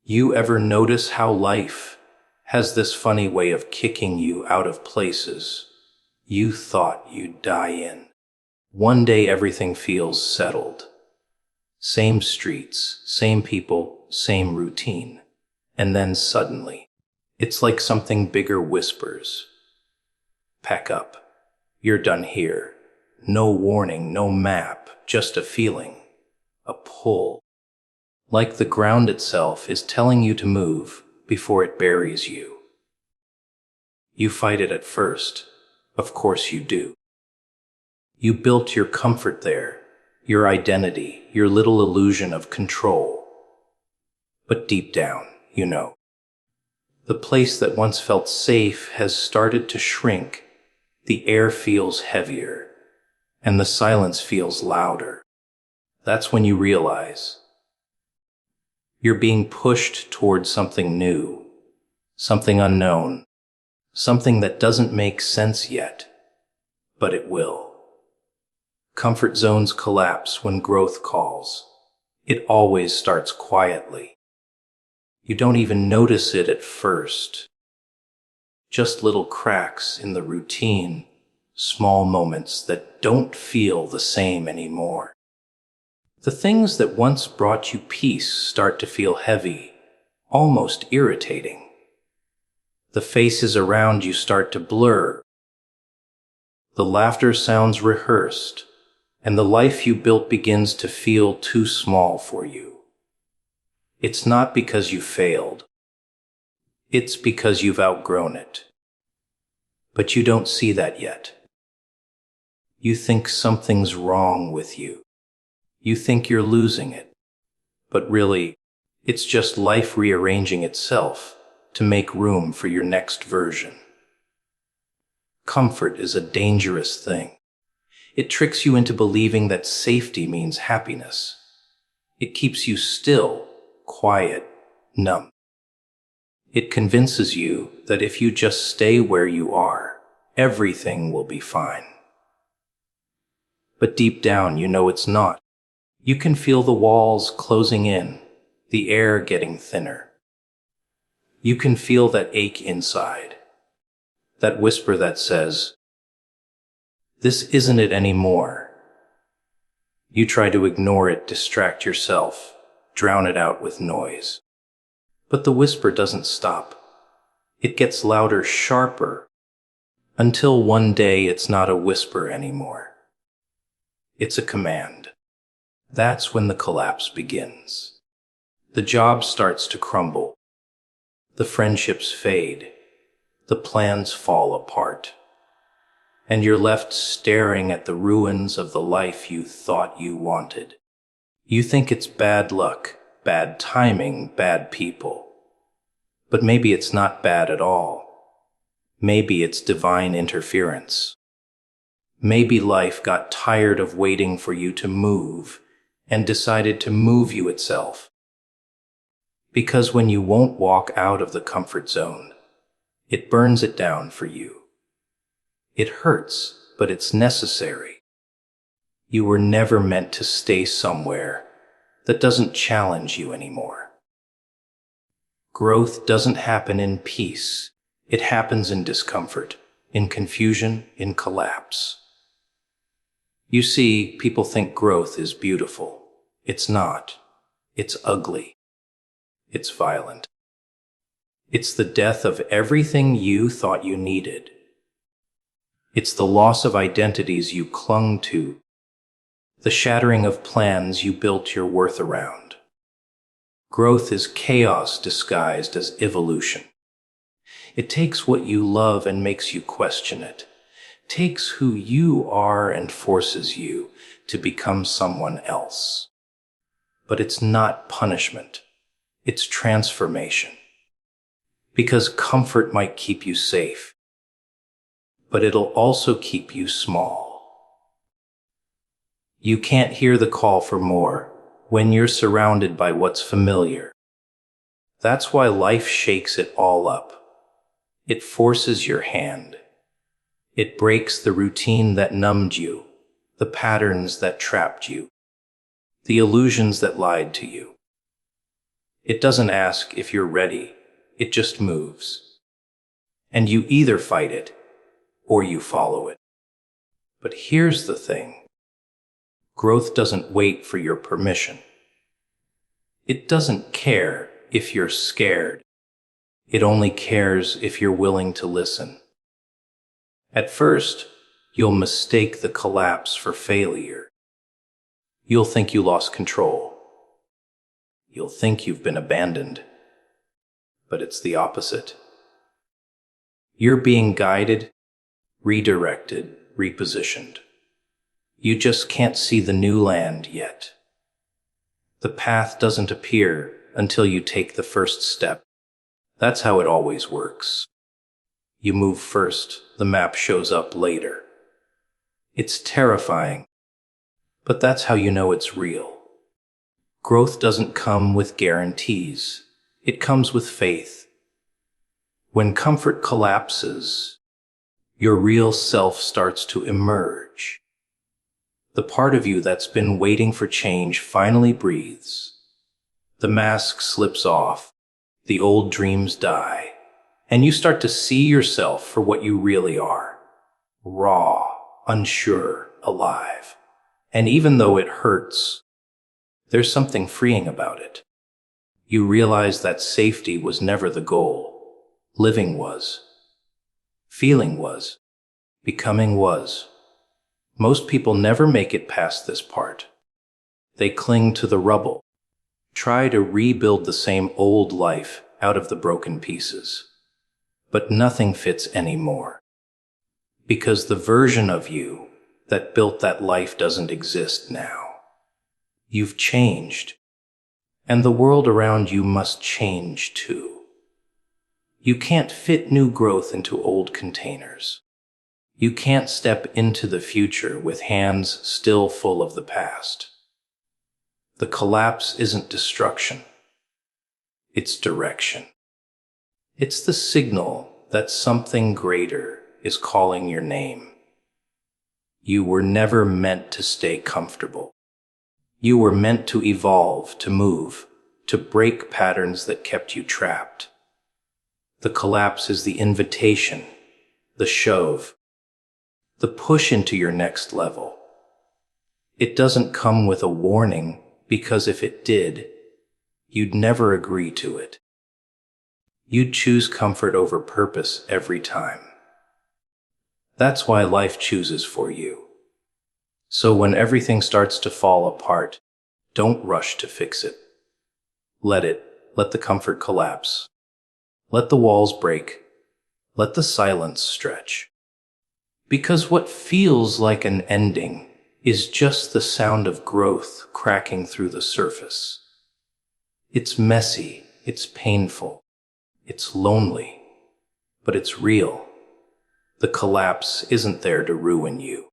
You ever notice how life has this funny way of kicking you out of places you thought you'd die in? One day everything feels settled. Same streets, same people, same routine. And then suddenly, it's like something bigger whispers. Pack up. You're done here. No warning, no map, just a feeling. A pull. Like the ground itself is telling you to move before it buries you. You fight it at first. Of course you do. You built your comfort there, your identity, your little illusion of control. But deep down, you know, the place that once felt safe has started to shrink. The air feels heavier, and the silence feels louder. That's when you realize you're being pushed towards something new, something unknown, something that doesn't make sense yet, but it will. Comfort zones collapse when growth calls. It always starts quietly. You don't even notice it at first. Just little cracks in the routine, small moments that don't feel the same anymore. The things that once brought you peace start to feel heavy, almost irritating. The faces around you start to blur. The laughter sounds rehearsed, and the life you built begins to feel too small for you. It's not because you failed. It's because you've outgrown it. But you don't see that yet. You think something's wrong with you. You think you're losing it. But really, it's just life rearranging itself to make room for your next version. Comfort is a dangerous thing. It tricks you into believing that safety means happiness. It keeps you still, quiet, numb. It convinces you that if you just stay where you are, everything will be fine. But deep down, you know it's not. You can feel the walls closing in, the air getting thinner. You can feel that ache inside, that whisper that says, "This isn't it anymore." You try to ignore it, distract yourself, drown it out with noise. But the whisper doesn't stop. It gets louder, sharper, until one day it's not a whisper anymore. It's a command. That's when the collapse begins. The job starts to crumble. The friendships fade. The plans fall apart. And you're left staring at the ruins of the life you thought you wanted. You think it's bad luck, bad timing, bad people. But maybe it's not bad at all. Maybe it's divine interference. Maybe life got tired of waiting for you to move and decided to move you itself. Because when you won't walk out of the comfort zone, it burns it down for you. It hurts, but it's necessary. You were never meant to stay somewhere that doesn't challenge you anymore. Growth doesn't happen in peace. It happens in discomfort, in confusion, in collapse. You see, people think growth is beautiful. It's not. It's ugly. It's violent. It's the death of everything you thought you needed. It's the loss of identities you clung to, the shattering of plans you built your worth around. Growth is chaos disguised as evolution. It takes what you love and makes you question it, takes who you are and forces you to become someone else. But it's not punishment. It's transformation. Because comfort might keep you safe, but it'll also keep you small. You can't hear the call for more when you're surrounded by what's familiar. That's why life shakes it all up. It forces your hand. It breaks the routine that numbed you, the patterns that trapped you, the illusions that lied to you. It doesn't ask if you're ready, it just moves. And you either fight it or you follow it. But here's the thing. Growth doesn't wait for your permission. It doesn't care if you're scared. It only cares if you're willing to listen. At first, you'll mistake the collapse for failure. You'll think you lost control. You'll think you've been abandoned. But it's the opposite. You're being guided, redirected, repositioned. You just can't see the new land yet. The path doesn't appear until you take the first step. That's how it always works. You move first, the map shows up later. It's terrifying, but that's how you know it's real. Growth doesn't come with guarantees. It comes with faith. When comfort collapses, your real self starts to emerge. The part of you that's been waiting for change finally breathes. The mask slips off, the old dreams die, and you start to see yourself for what you really are. Raw, unsure, alive. And even though it hurts, there's something freeing about it. You realize that safety was never the goal. Living was. Feeling was. Becoming was. Most people never make it past this part. They cling to the rubble, try to rebuild the same old life out of the broken pieces. But nothing fits anymore. Because the version of you that built that life doesn't exist now. You've changed, and the world around you must change too. You can't fit new growth into old containers. You can't step into the future with hands still full of the past. The collapse isn't destruction. It's direction. It's the signal that something greater is calling your name. You were never meant to stay comfortable. You were meant to evolve, to move, to break patterns that kept you trapped. The collapse is the invitation, the shove, the push into your next level. It doesn't come with a warning, because if it did, you'd never agree to it. You'd choose comfort over purpose every time. That's why life chooses for you. So when everything starts to fall apart, don't rush to fix it. Let the comfort collapse. Let the walls break. Let the silence stretch. Because what feels like an ending is just the sound of growth cracking through the surface. It's messy, it's painful, it's lonely, but it's real. The collapse isn't there to ruin you.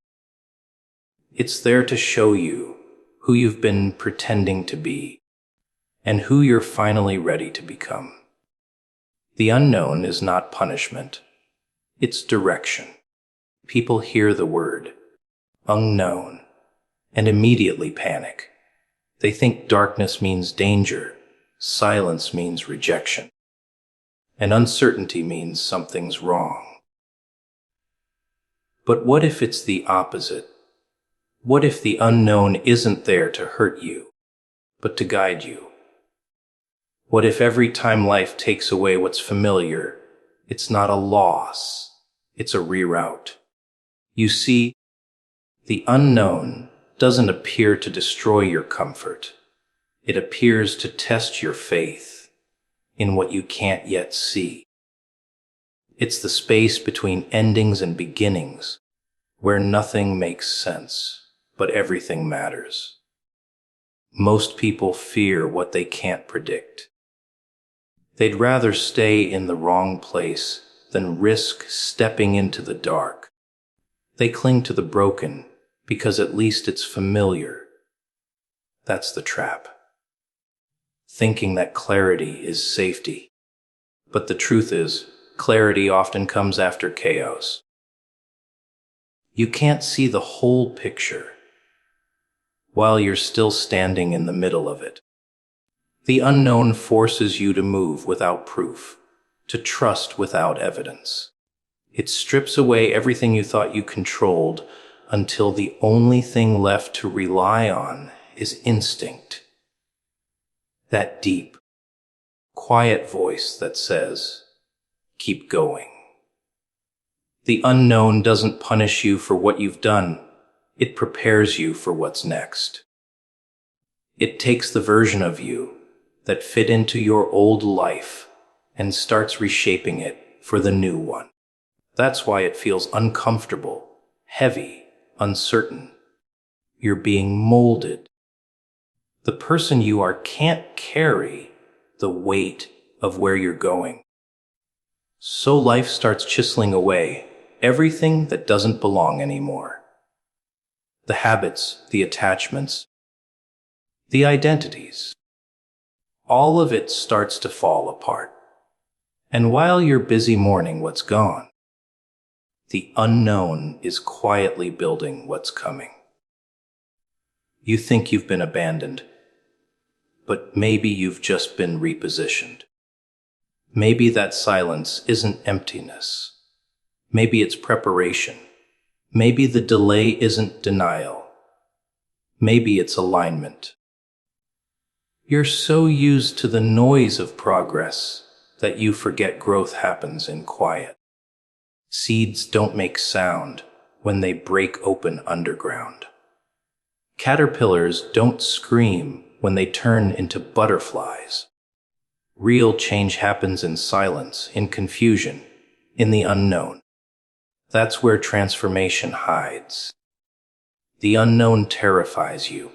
It's there to show you who you've been pretending to be and who you're finally ready to become. The unknown is not punishment. It's direction. People hear the word unknown and immediately panic. They think darkness means danger, silence means rejection, and uncertainty means something's wrong. But what if it's the opposite? What if the unknown isn't there to hurt you, but to guide you? What if every time life takes away what's familiar, it's not a loss, it's a reroute? You see, the unknown doesn't appear to destroy your comfort. It appears to test your faith in what you can't yet see. It's the space between endings and beginnings, where nothing makes sense, but everything matters. Most people fear what they can't predict. They'd rather stay in the wrong place than risk stepping into the dark. They cling to the broken because at least it's familiar. That's the trap. Thinking that clarity is safety. But the truth is, clarity often comes after chaos. You can't see the whole picture while you're still standing in the middle of it. The unknown forces you to move without proof, to trust without evidence. It strips away everything you thought you controlled until the only thing left to rely on is instinct. That deep, quiet voice that says, keep going. The unknown doesn't punish you for what you've done. It prepares you for what's next. It takes the version of you that fit into your old life and starts reshaping it for the new one. That's why it feels uncomfortable, heavy, uncertain. You're being molded. The person you are can't carry the weight of where you're going. So life starts chiseling away everything that doesn't belong anymore. The habits, the attachments, the identities. All of it starts to fall apart. And while you're busy mourning what's gone, the unknown is quietly building what's coming. You think you've been abandoned, but maybe you've just been repositioned. Maybe that silence isn't emptiness. Maybe it's preparation. Maybe the delay isn't denial. Maybe it's alignment. You're so used to the noise of progress that you forget growth happens in quiet. Seeds don't make sound when they break open underground. Caterpillars don't scream when they turn into butterflies. Real change happens in silence, in confusion, in the unknown. That's where transformation hides. The unknown terrifies you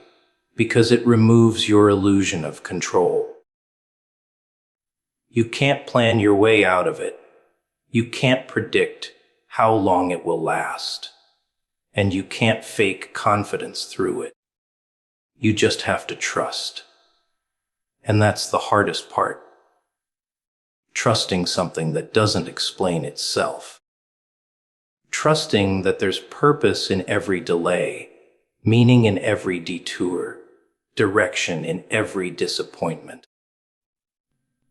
because it removes your illusion of control. You can't plan your way out of it. You can't predict how long it will last. And you can't fake confidence through it. You just have to trust. And that's the hardest part. Trusting something that doesn't explain itself. Trusting that there's purpose in every delay, meaning in every detour, direction in every disappointment.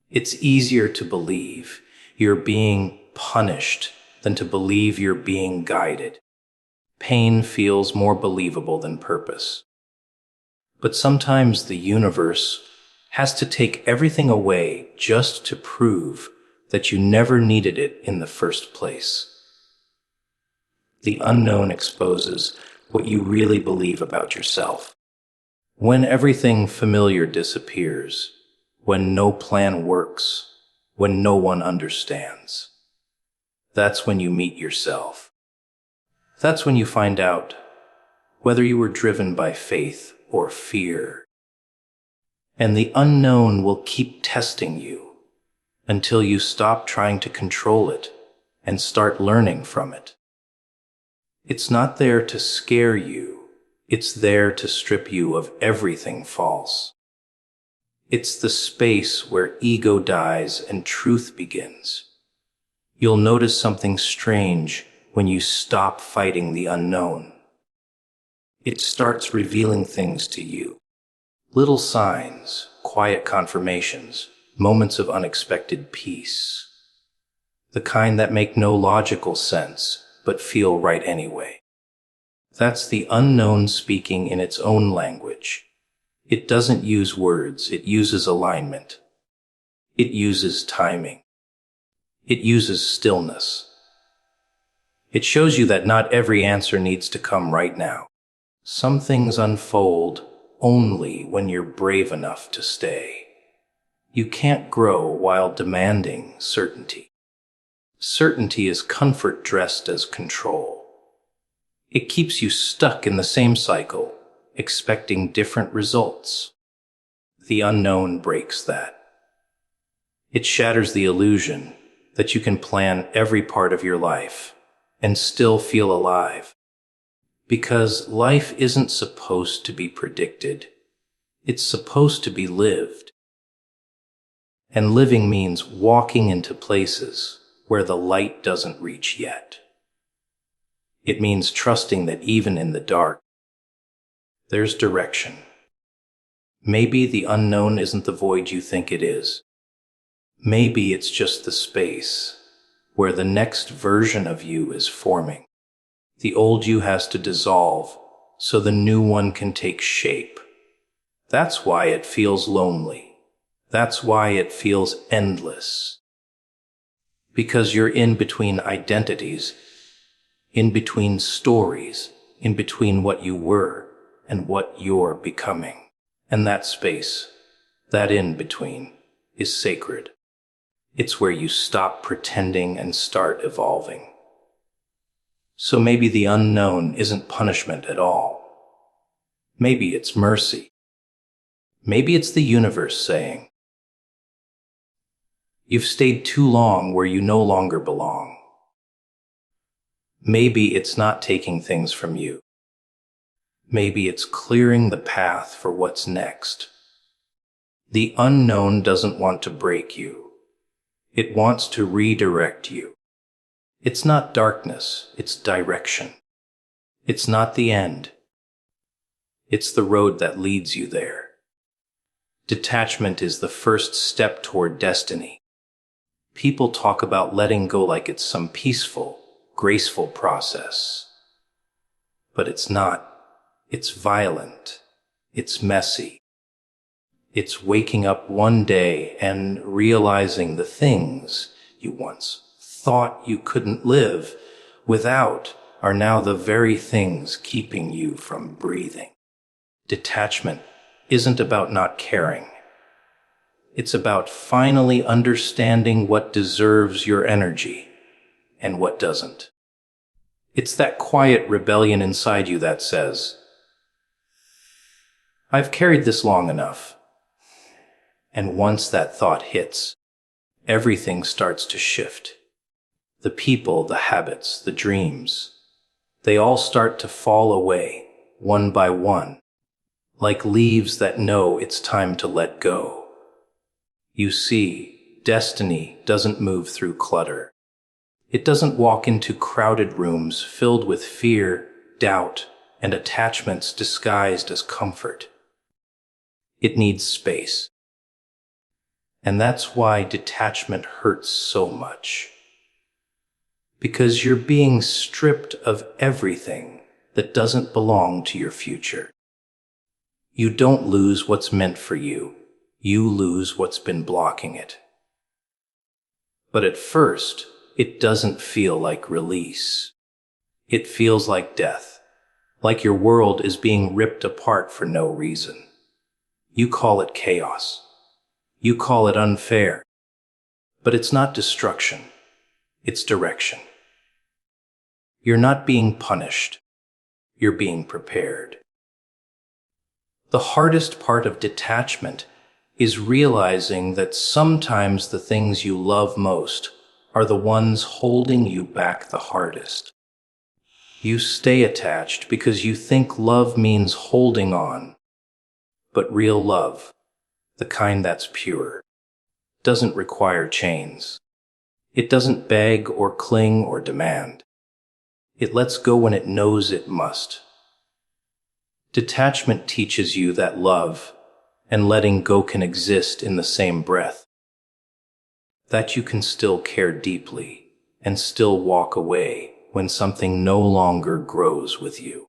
It's easier to believe you're being punished than to believe you're being guided. Pain feels more believable than purpose. But sometimes the universe has to take everything away just to prove that you never needed it in the first place. The unknown exposes what you really believe about yourself. When everything familiar disappears, when no plan works, when no one understands, that's when you meet yourself. That's when you find out whether you were driven by faith or fear. And the unknown will keep testing you until you stop trying to control it and start learning from it. It's not there to scare you. It's there to strip you of everything false. It's the space where ego dies and truth begins. You'll notice something strange when you stop fighting the unknown. It starts revealing things to you. Little signs, quiet confirmations, moments of unexpected peace. The kind that make no logical sense, but feel right anyway. That's the unknown speaking in its own language. It doesn't use words, it uses alignment. It uses timing. It uses stillness. It shows you that not every answer needs to come right now. Some things unfold only when you're brave enough to stay. You can't grow while demanding certainty. Certainty is comfort dressed as control. It keeps you stuck in the same cycle, expecting different results. The unknown breaks that. It shatters the illusion that you can plan every part of your life and still feel alive. Because life isn't supposed to be predicted. It's supposed to be lived. And living means walking into places where the light doesn't reach yet. It means trusting that even in the dark, there's direction. Maybe the unknown isn't the void you think it is. Maybe it's just the space where the next version of you is forming. The old you has to dissolve so the new one can take shape. That's why it feels lonely. That's why it feels endless. Because you're in between identities, in between stories, in between what you were and what you're becoming. And that space, that in between, is sacred. It's where you stop pretending and start evolving. So maybe the unknown isn't punishment at all. Maybe it's mercy. Maybe it's the universe saying, "You've stayed too long where you no longer belong." Maybe it's not taking things from you. Maybe it's clearing the path for what's next. The unknown doesn't want to break you. It wants to redirect you. It's not darkness, it's direction. It's not the end. It's the road that leads you there. Detachment is the first step toward destiny. People talk about letting go like it's some peaceful, graceful process. But it's not. It's violent. It's messy. It's waking up one day and realizing the things you once thought you couldn't live without are now the very things keeping you from breathing. Detachment isn't about not caring. It's about finally understanding what deserves your energy and what doesn't. It's that quiet rebellion inside you that says, "I've carried this long enough." And once that thought hits, everything starts to shift. The people, the habits, the dreams, they all start to fall away, one by one, like leaves that know it's time to let go. You see, destiny doesn't move through clutter. It doesn't walk into crowded rooms filled with fear, doubt, and attachments disguised as comfort. It needs space. And that's why detachment hurts so much. Because you're being stripped of everything that doesn't belong to your future. You don't lose what's meant for you. You lose what's been blocking it. But at first, it doesn't feel like release. It feels like death, like your world is being ripped apart for no reason. You call it chaos. You call it unfair. But it's not destruction. It's direction. You're not being punished. You're being prepared. The hardest part of detachment is realizing that sometimes the things you love most are the ones holding you back the hardest. You stay attached because you think love means holding on. But real love, the kind that's pure, doesn't require chains. It doesn't beg or cling or demand. It lets go when it knows it must. Detachment teaches you that love and letting go can exist in the same breath. That you can still care deeply and still walk away when something no longer grows with you.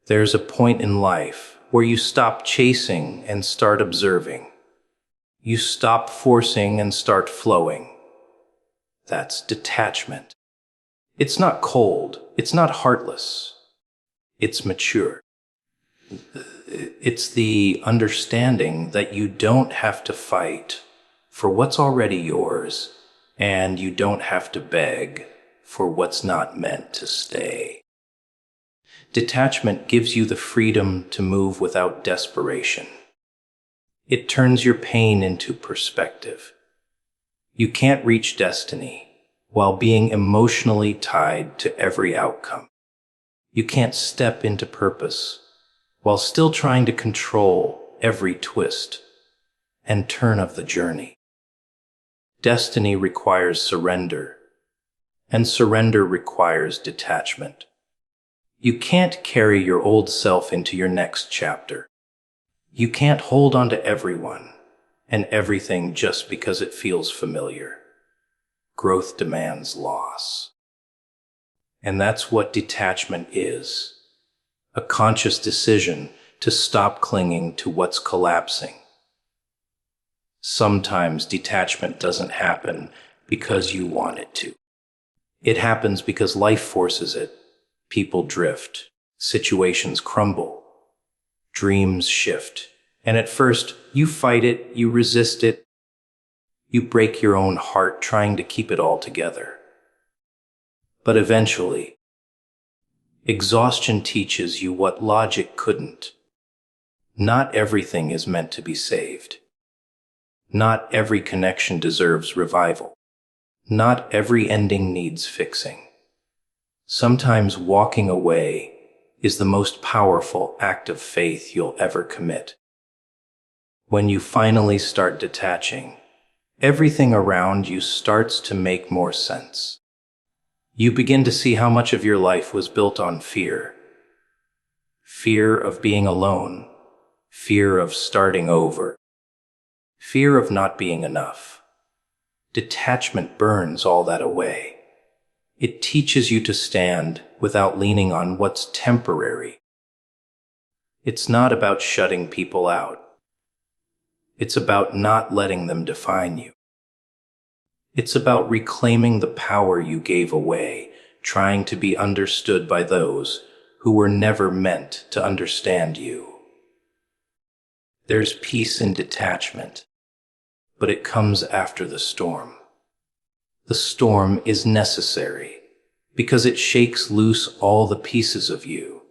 There's a point in life where you stop chasing and start observing. You stop forcing and start flowing. That's detachment. It's not cold. It's not heartless. It's mature. It's the understanding that you don't have to fight for what's already yours, and you don't have to beg for what's not meant to stay. Detachment gives you the freedom to move without desperation. It turns your pain into perspective. You can't reach destiny while being emotionally tied to every outcome. You can't step into purpose while still trying to control every twist and turn of the journey. Destiny requires surrender, and surrender requires detachment. You can't carry your old self into your next chapter. You can't hold on to everyone and everything just because it feels familiar. Growth demands loss. And that's what detachment is. A conscious decision to stop clinging to what's collapsing. Sometimes detachment doesn't happen because you want it to. It happens because life forces it. People drift, situations crumble, dreams shift. And at first, you fight it, you resist it, you break your own heart trying to keep it all together. But eventually, exhaustion teaches you what logic couldn't. Not everything is meant to be saved. Not every connection deserves revival. Not every ending needs fixing. Sometimes walking away is the most powerful act of faith you'll ever commit. When you finally start detaching, everything around you starts to make more sense. You begin to see how much of your life was built on fear. Fear of being alone, fear of starting over, fear of not being enough. Detachment burns all that away. It teaches you to stand without leaning on what's temporary. It's not about shutting people out. It's about not letting them define you. It's about reclaiming the power you gave away, trying to be understood by those who were never meant to understand you. There's peace in detachment, but it comes after the storm. The storm is necessary because it shakes loose all the pieces of you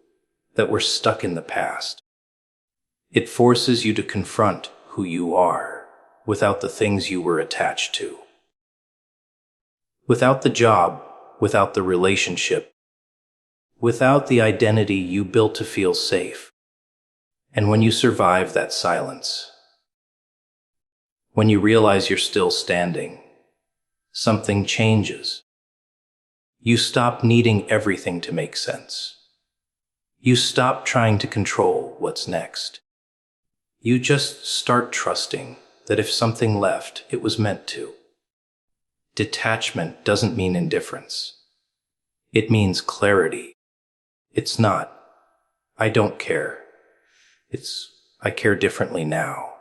that were stuck in the past. It forces you to confront who you are without the things you were attached to. Without the job, without the relationship, without the identity you built to feel safe. And when you survive that silence, when you realize you're still standing, something changes. You stop needing everything to make sense. You stop trying to control what's next. You just start trusting that if something left, it was meant to. Detachment doesn't mean indifference. It means clarity. It's not, I don't care. It's, I care differently now.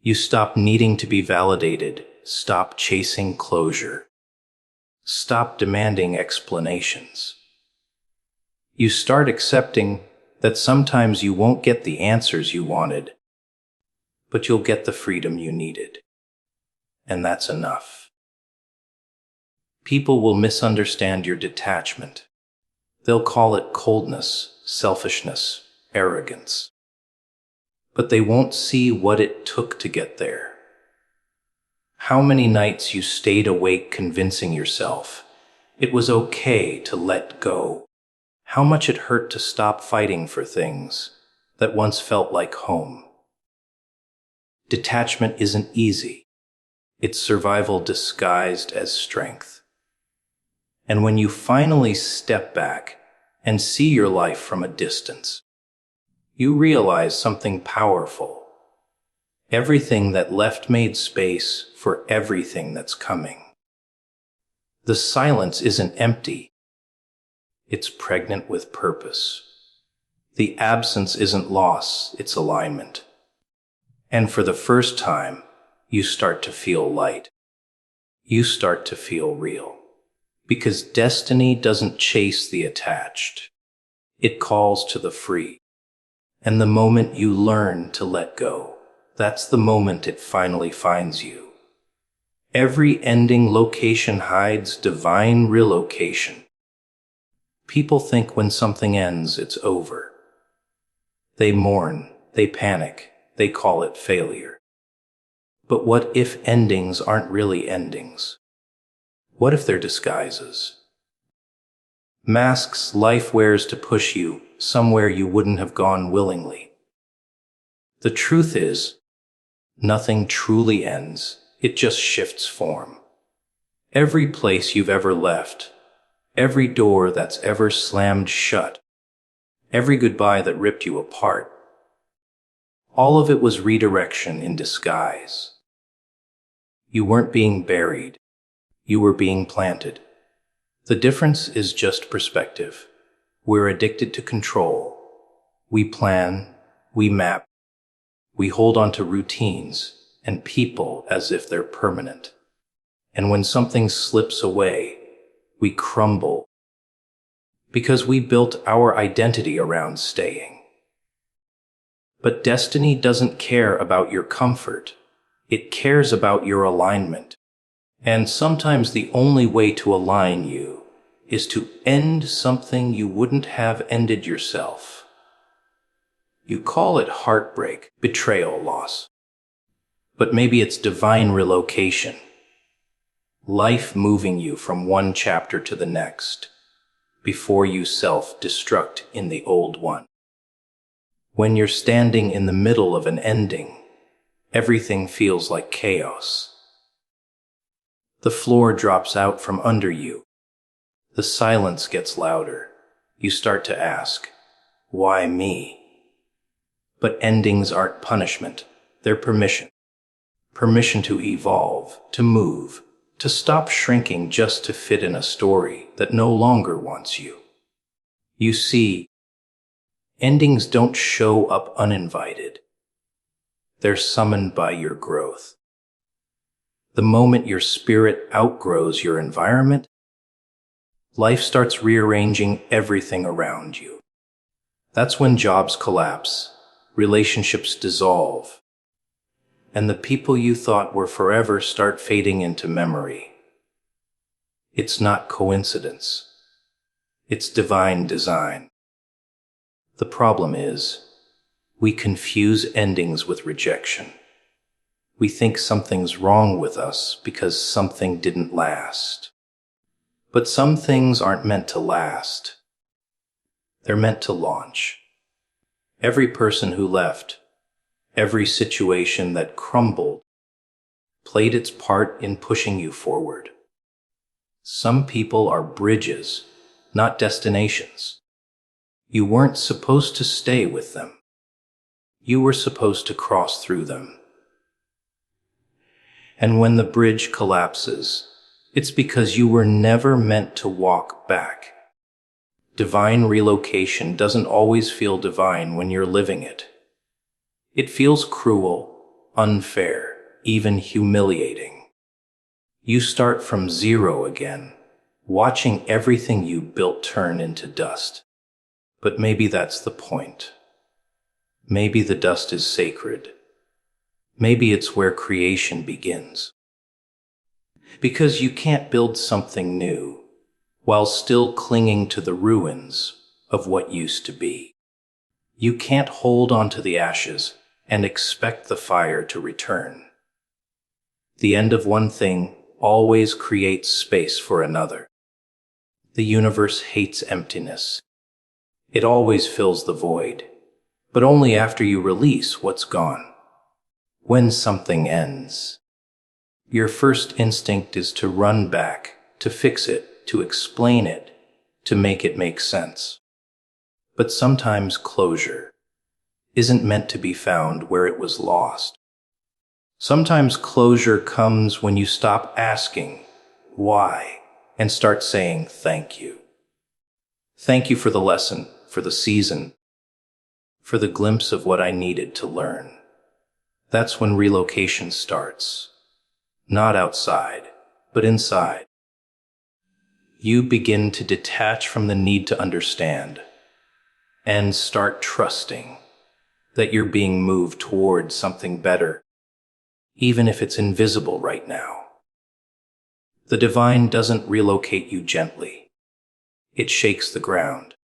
You stop needing to be validated. Stop chasing closure. Stop demanding explanations. You start accepting that sometimes you won't get the answers you wanted, but you'll get the freedom you needed. And that's enough. People will misunderstand your detachment. They'll call it coldness, selfishness, arrogance. But they won't see what it took to get there. How many nights you stayed awake convincing yourself it was okay to let go. How much it hurt to stop fighting for things that once felt like home. Detachment isn't easy. It's survival disguised as strength. And when you finally step back and see your life from a distance, you realize something powerful. Everything that left made space for everything that's coming. The silence isn't empty. It's pregnant with purpose. The absence isn't loss, it's alignment. And for the first time, you start to feel light. You start to feel real. Because destiny doesn't chase the attached. It calls to the free. And the moment you learn to let go, that's the moment it finally finds you. Every ending location hides divine relocation. People think when something ends, it's over. They mourn, they panic, they call it failure. But what if endings aren't really endings? What if they're disguises? Masks life wears to push you somewhere you wouldn't have gone willingly. The truth is, nothing truly ends, it just shifts form. Every place you've ever left, every door that's ever slammed shut, every goodbye that ripped you apart, All of it was redirection in disguise. You weren't being buried. You were being planted. The difference is just perspective. We're addicted to control. We plan, we map, we hold on to routines and people as if they're permanent. And when something slips away, we crumble because we built our identity around staying. But destiny doesn't care about your comfort. It cares about your alignment. And sometimes the only way to align you is to end something you wouldn't have ended yourself. You call it heartbreak, betrayal, loss. But maybe it's divine relocation. Life moving you from one chapter to the next before you self-destruct in the old one. When you're standing in the middle of an ending, everything feels like chaos. The floor drops out from under you. The silence gets louder. You start to ask, why me? But endings aren't punishment. They're permission. Permission to evolve, to move, to stop shrinking just to fit in a story that no longer wants you. You see, endings don't show up uninvited. They're summoned by your growth. The moment your spirit outgrows your environment, life starts rearranging everything around you. That's when jobs collapse, relationships dissolve, and the people you thought were forever start fading into memory. It's not coincidence. It's divine design. The problem is, we confuse endings with rejection. We think something's wrong with us because something didn't last. But some things aren't meant to last. They're meant to launch. Every person who left, every situation that crumbled, played its part in pushing you forward. Some people are bridges, not destinations. You weren't supposed to stay with them. You were supposed to cross through them. And when the bridge collapses, it's because you were never meant to walk back. Divine relocation doesn't always feel divine when you're living it. It feels cruel, unfair, even humiliating. You start from zero again, watching everything you built turn into dust. But maybe that's the point. Maybe the dust is sacred. Maybe it's where creation begins. Because you can't build something new while still clinging to the ruins of what used to be. You can't hold on to the ashes and expect the fire to return. The end of one thing always creates space for another. The universe hates emptiness. It always fills the void, but only after you release what's gone. When something ends, your first instinct is to run back, to fix it, to explain it, to make it make sense. But sometimes closure isn't meant to be found where it was lost. Sometimes closure comes when you stop asking why and start saying thank you. Thank you for the lesson, for the season, for the glimpse of what I needed to learn. That's when relocation starts. Not outside, but inside. You begin to detach from the need to understand and start trusting that you're being moved toward something better, even if it's invisible right now. The divine doesn't relocate you gently. It shakes the ground.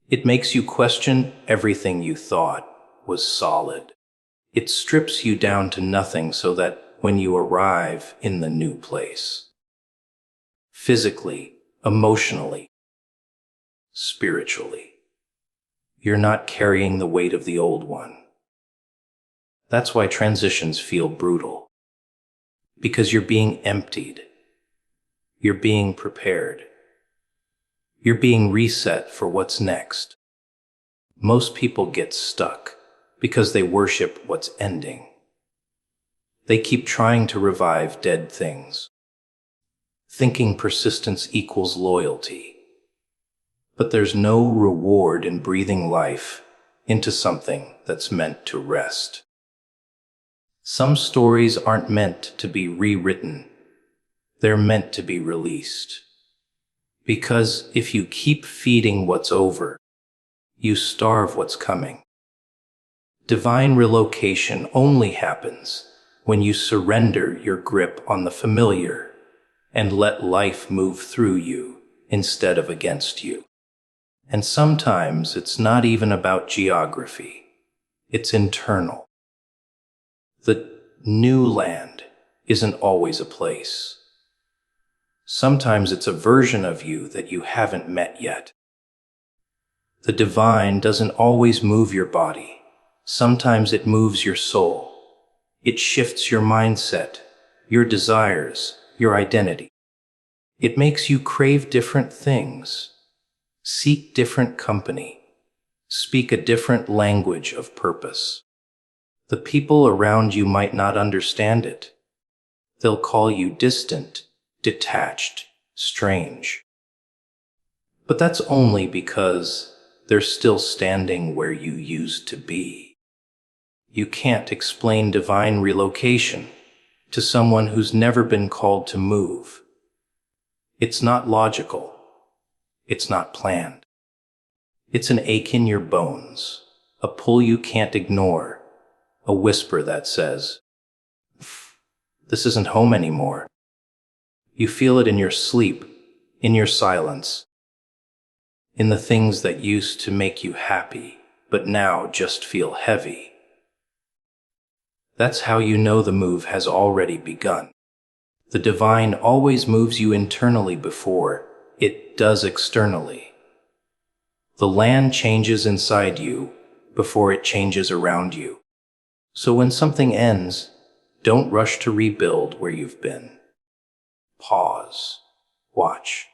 It makes you question everything you thought was solid. It strips you down to nothing so that when you arrive in the new place, physically, emotionally, spiritually, you're not carrying the weight of the old one. That's why transitions feel brutal. Because you're being emptied. You're being prepared. You're being reset for what's next. Most people get stuck because they worship what's ending. They keep trying to revive dead things, thinking persistence equals loyalty. But there's no reward in breathing life into something that's meant to rest. Some stories aren't meant to be rewritten. They're meant to be released. Because if you keep feeding what's over, you starve what's coming. Divine relocation only happens when you surrender your grip on the familiar and let life move through you instead of against you. And sometimes it's not even about geography. It's internal. The new land isn't always a place. Sometimes it's a version of you that you haven't met yet. The divine doesn't always move your body. Sometimes it moves your soul. It shifts your mindset, your desires, your identity. It makes you crave different things, seek different company, speak a different language of purpose. The people around you might not understand it. They'll call you distant, detached, strange. But that's only because they're still standing where you used to be. You can't explain divine relocation to someone who's never been called to move. It's not logical. It's not planned. It's an ache in your bones, a pull you can't ignore, a whisper that says, "This isn't home anymore." You feel it in your sleep, in your silence, in the things that used to make you happy, but now just feel heavy. That's how you know the move has already begun. The divine always moves you internally before it does externally. The land changes inside you before it changes around you. So when something ends, don't rush to rebuild where you've been. Pause. Watch.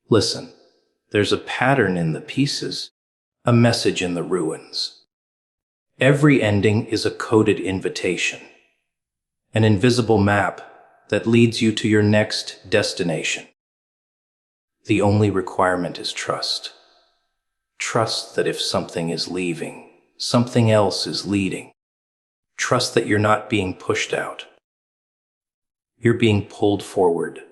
Listen. There's a pattern in the pieces, a message in the ruins. Every ending is a coded invitation, an invisible map that leads you to your next destination. The only requirement is trust. Trust that if something is leaving, something else is leading. Trust that you're not being pushed out. You're being pulled forward.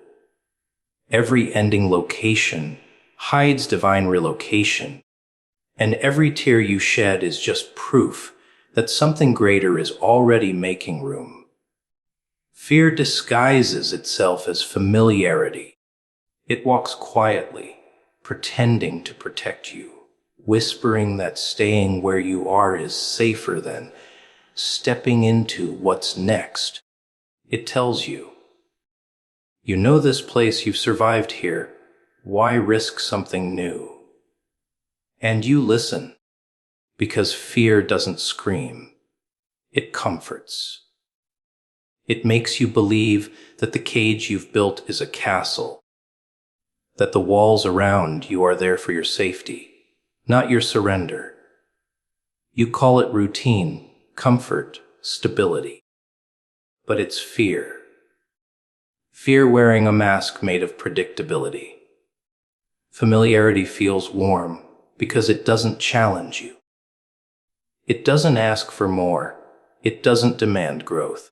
Every ending location hides divine relocation, and every tear you shed is just proof that something greater is already making room. Fear disguises itself as familiarity. It walks quietly, pretending to protect you, whispering that staying where you are is safer than stepping into what's next. It tells you, "You know this place, you've survived here. Why risk something new?" And you listen, because fear doesn't scream. It comforts. It makes you believe that the cage you've built is a castle, that the walls around you are there for your safety, not your surrender. You call it routine, comfort, stability. But it's fear. Fear wearing a mask made of predictability. Familiarity feels warm because it doesn't challenge you. It doesn't ask for more. It doesn't demand growth.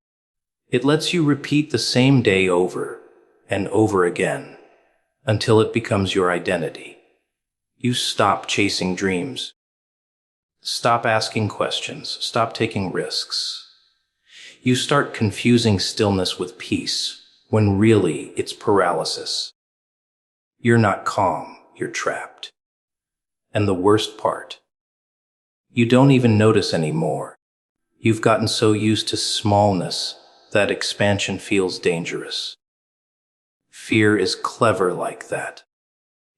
It lets you repeat the same day over and over again until it becomes your identity. You stop chasing dreams. Stop asking questions. Stop taking risks. You start confusing stillness with peace when really it's paralysis. You're not calm, you're trapped. And the worst part, you don't even notice anymore. You've gotten so used to smallness that expansion feels dangerous. Fear is clever like that.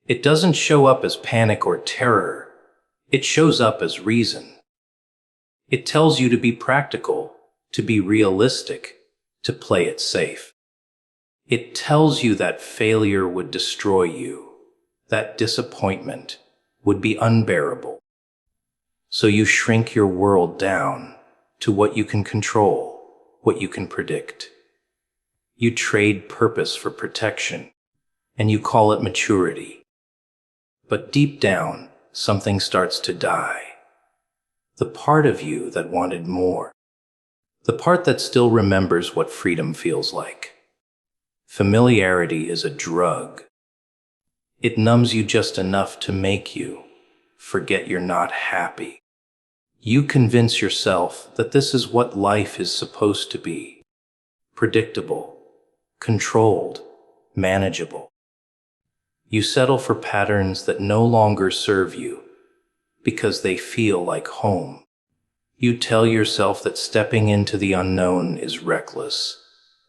It doesn't show up as panic or terror. It shows up as reason. It tells you to be practical, to be realistic, to play it safe. It tells you that failure would destroy you, that disappointment would be unbearable. So you shrink your world down to what you can control, what you can predict. You trade purpose for protection, and you call it maturity. But deep down, something starts to die. The part of you that wanted more. The part that still remembers what freedom feels like. Familiarity is a drug. It numbs you just enough to make you forget you're not happy. You convince yourself that this is what life is supposed to be. Predictable, controlled, manageable. You settle for patterns that no longer serve you because they feel like home. You tell yourself that stepping into the unknown is reckless,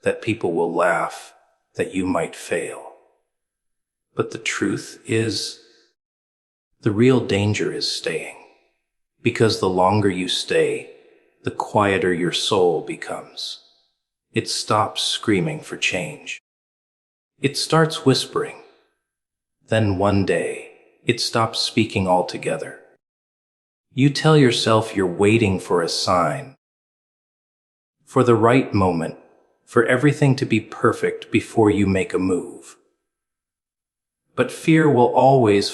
that people will laugh, that you might fail. But the truth is, the real danger is staying. Because the longer you stay, the quieter your soul becomes. It stops screaming for change. It starts whispering. Then one day, it stops speaking altogether. You tell yourself you're waiting for a sign, for the right moment, for everything to be perfect before you make a move. But fear will always